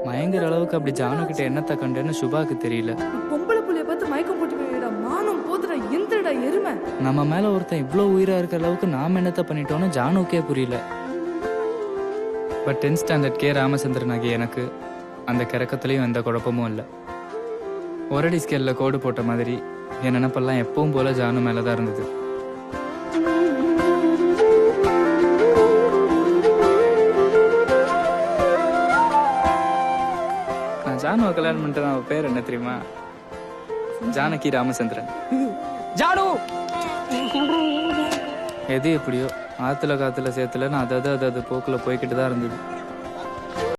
மயங்குற அளவுக்கு அப்படி ஜானு கிட்ட என்னத்தை கண்டேன்னு சுபாக்கு தெரியல. பொம்பளை புள்ளைய பார்த்து மயக்கம் போட்டு போயிடா, மானம் போதுடா, எந்திரடா எருமை. நம்ம மேல ஒருத்தன் இவ்வளவு உயிரா இருக்கிற அளவுக்கு நாம என்னத்தை பண்ணிட்டோம்னு ஜானுக்கே புரியல. But 10th standard K Ramachandran ஆகிய எனக்கு அந்த கிறக்கத்துலயும் எந்த குழப்பமும் இல்லை. ஒரடி ஸ்கேல்ல கோடு போட்ட மாதிரி என் நினப்பெல்லாம் எப்பவும் போல ஜானு மேலதான் இருந்தது. நான் ஜானுவை கல்யாணம் பண்ணிட்டு அவ பேர் என்ன தெரியுமா? ஜானகி ராமச்சந்திரன். ஜானு எது எப்படியோ ஆத்துல காத்துல சேர்த்துல நான் அது போக்குல போய்கிட்டு தான் இருந்தது.